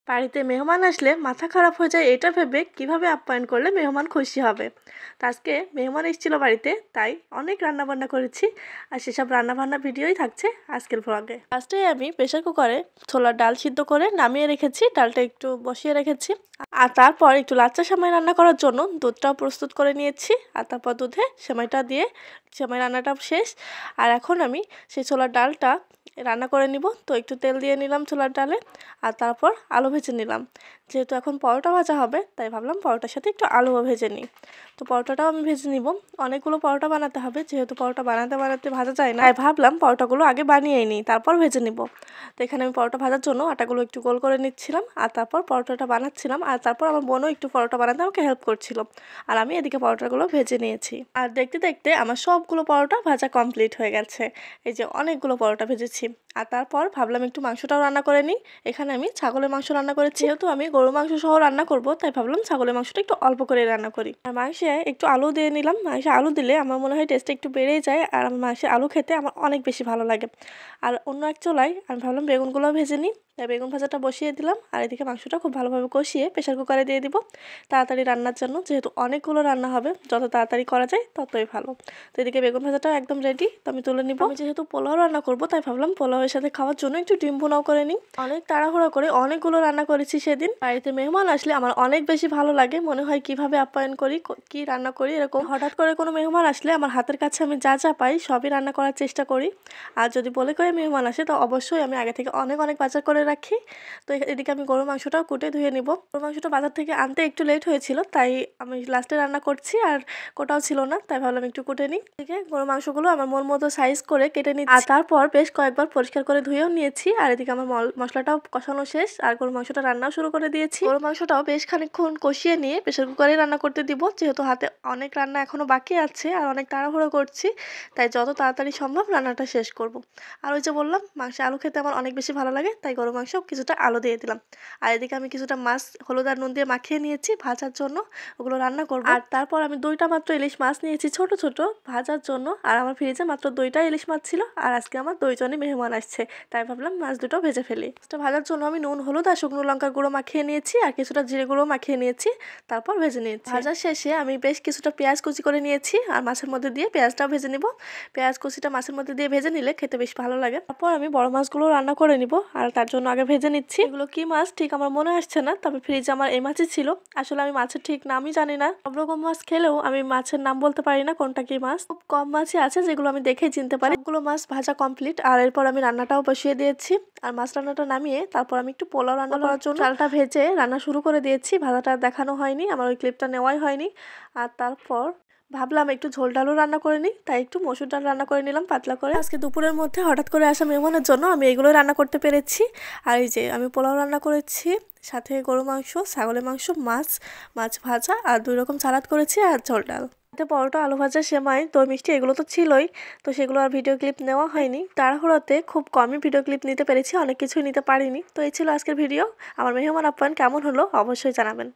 বাড়িতে মেহমান আসলে মাথা খারাপ হয়ে যায় এটা ভেবে কিভাবে আপ্যায়ন করলে মেহমান খুশি হবে। তো আজকে মেহমান এসেছিল বাড়িতে, তাই অনেক রান্নাবান্না করেছি আর সেসব রান্নাবান্না ভিডিওই থাকছে আজকের ব্লগে। ফার্স্টেই আমি প্রেশার কুকারে ছোলার ডাল সিদ্ধ করে নামিয়ে রেখেছি, ডালটা একটু বসিয়ে রেখেছি আর তারপর একটু লাচ্চা সেমাই রান্না করার জন্য দুধটাও প্রস্তুত করে নিয়েছি আর তারপর দুধে সেমাইটা দিয়ে সেমাই রান্নাটা শেষ। আর এখন আমি সেই ছোলার ডালটা রান্না করে নিব। তো একটু তেল দিয়ে নিলাম ছোলার ডালে আর তারপর আলু ভেজে নিলাম। যেহেতু এখন পরোটা ভাজা হবে তাই ভাবলাম পরোটার সাথে একটু আলুও ভেজে নিই। তো পরোটাটাও আমি ভেজে নিব। অনেকগুলো পরোটা বানাতে হবে, যেহেতু পরোটা বানাতে বানাতে ভাজা যায় না, তাই ভাবলাম পরোটাগুলো আগে বানিয়েই নিই তারপর ভেজে নিব। তো এখানে আমি পরোটা ভাজার জন্য আটাগুলো একটু গোল করে নিচ্ছিলাম আর তারপর পরোটাটা বানাচ্ছিলাম আর তারপর আমার বোনও একটু পরোটা বানাতে আমাকে হেল্প করছিল আর আমি এদিকে পরোটাগুলো ভেজে নিয়েছি। আর দেখতে দেখতে আমার সবগুলো পরোটা ভাজা কমপ্লিট হয়ে গেছে। এই যে অনেকগুলো পরোটা ভেজেছি। আর তারপর ভাবলাম একটু মাংসটাও রান্না করে নিই। এখানে আমি ছাগলের মাংস রান্না করেছি, যেহেতু আমি গরুর মাংস সহ রান্না করব তাই ভাবলাম ছাগলের মাংসটা একটু অল্প করে রান্না করি। আর মাংসে একটু আলু দিয়ে নিলাম। মাংসে আলু দিলে আমার মনে হয় টেস্টটা একটু বেড়েই যায় আর আমার মাংসের আলু খেতে আমার অনেক বেশি ভালো লাগে। আর অন্য এক চুলায় আমি ভাবলাম বেগুনগুলোও ভেজে নিই, তাই বেগুন ভাজাটা বসিয়ে দিলাম আর এদিকে মাংসটা খুব ভালোভাবে কষিয়ে প্রেশার কুকারে দিয়ে দিব তাড়াতাড়ি রান্নার জন্য, যেহেতু অনেকগুলো রান্না হবে যত তাড়াতাড়ি করা যায় ততই ভালো। তো এদিকে বেগুন ভাজাটাও একদম রেডি, তো আমি তুলে নিব। আমি যেহেতু পোলাও রান্না করব তাই ভাবলাম পোলাওয়ের সাথে খাওয়ার জন্য একটু ডিম ভুনাও করে নিই। অনেক তাড়াহুড়ো করে অনেকগুলো রান্না করেছি সেদিন। বাড়িতে মেহমান আসলে আমার অনেক বেশি ভালো লাগে, মনে হয় কিভাবে আপ্যায়ন করি, কি রান্না করি এরকম। হঠাৎ করে কোনো মেহমান আসলে আমার হাতের কাছে আমি যা যা পাই সবই রান্না করার চেষ্টা করি। আর যদি বলে করে মেহমান আসে তো অবশ্যই আমি আগে থেকে অনেক অনেক বাজার করে রাখি। তো এদিকে আমি গরুর মাংসটাও কুটে ধুয়ে নিব। গরুর মাংসটা বাজার থেকে আনতে একটু লেট হয়েছিল তাই আমি লাস্টে রান্না করছি আর কোটাও ছিল না, তাই ভাবলাম একটু কুটে নিই। এদিকে গরুর মাংসগুলো আমার মন মতো সাইজ করে কেটে নিচ্ছি আর তারপর বেশ কয়েকবার পরিষ্কার করে ধুয়েও নিয়েছি। আর এদিকে আমার মশলাটাও কষানো শেষ আর গরুর মাংসটা রান্নাও শুরু করে দিয়েছি। গরুর মাংসটাও বেশ খানিকক্ষণ কষিয়ে নিয়ে প্রেশার কুকারে রান্না করতে দিব, যেহেতু হাতে অনেক রান্না এখনো বাকি আছে আর অনেক তাড়াহুড়ো করছি, তাই যত তাড়াতাড়ি সম্ভব রান্নাটা শেষ করব। আর ওই যে বললাম মাংসে আলু খেতে আমার অনেক বেশি ভালো লাগে, তাই গরুর মাংস কিছুটা আলু দিয়ে দিলাম। আর এদিকে আমি কিছুটা মাছ হলুদ আর নুন দিয়ে মাখিয়ে নিয়েছি ভাজার জন্য, ওগুলো রান্না করব। আর তারপর আমি 2টা মাত্র ইলিশ মাছ নিয়েছি ছোট ছোট ভাজার জন্য, আর আমার ফ্রিজে মাত্র 2টা ইলিশ মাছ ছিল আর আজকে আমার 2জনই মেহমান আসছে, তাই ভাবলাম মাছ দুটো ভেজে ফেলি। সেটা ভাজার জন্য আমি নুন হলুদ আর শুকনো লঙ্কার গুঁড়ো মাখিয়ে নিয়েছি আর কিছুটা জিরে গুঁড়ো মাখিয়ে নিয়েছি, তারপর ভেজে নিয়েছি। ভাজার শেষে আমি বেশ কিছুটা পেঁয়াজ কুচি করে নিয়েছি আর মাছের মধ্যে দিয়ে পেঁয়াজটাও ভেজে নিব। পেঁয়াজ কুচিটা মাছের মধ্যে দিয়ে ভেজে নিলে খেতে বেশ ভালো লাগে। তারপর আমি বড় মাছগুলো রান্না করে নিব আর তার জন্য আগে ভেজে নিচ্ছি। এগুলো কি মাছ ঠিক আমার মনে আসছে না, তবে ফ্রিজে আমার এই মাছই ছিল। আসলে আমি মাছের ঠিক নামই জানি না, সব রকম মাছ খেলেও আমি মাছের নাম বলতে পারি না কোনটা কি মাছ। খুব কম মাছই আছে যেগুলো আমি দেখে চিনতে পারি। সবগুলো মাছ ভাজা কমপ্লিট আর এরপর আমি রান্নাটাও বসিয়ে দিয়েছি আর মাছ রান্নাটা নামিয়ে তারপর আমি একটু পোলাও রান্না করার জন্য চালটা ভেজে রান্না শুরু করে দিয়েছি। ভাজাটা দেখানো হয়নি, আমার ওই ক্লিপটা নেওয়াই হয়নি। আর তারপর ভাবলাম একটু ঝোল ডালও রান্না করে নিই, তাই একটু মসুর ডাল রান্না করে নিলাম পাতলা করে। আজকে দুপুরের মধ্যে হঠাৎ করে আসা মেহমানের জন্য আমি এগুলোই রান্না করতে পেরেছি। আর এই যে আমি পোলাও রান্না করেছি, সাথে গরু মাংস, ছাগলের মাংস, মাছ ভাজা আর 2 রকম সালাদ করেছি আর ঝোল ডাল। এতে পরোটা, আলু ভাজা, সেমাই, দই মিষ্টি এগুলো তো ছিলই। তো সেগুলো আর ভিডিও ক্লিপ নেওয়া হয়নি, তাড়াহুড়োতে খুব কমই ভিডিও ক্লিপ নিতে পেরেছি, অনেক কিছুই নিতে পারিনি। তো এই ছিল আজকের ভিডিও। আমার মেহমান আপ্যায়ন কেমন হলো অবশ্যই জানাবেন।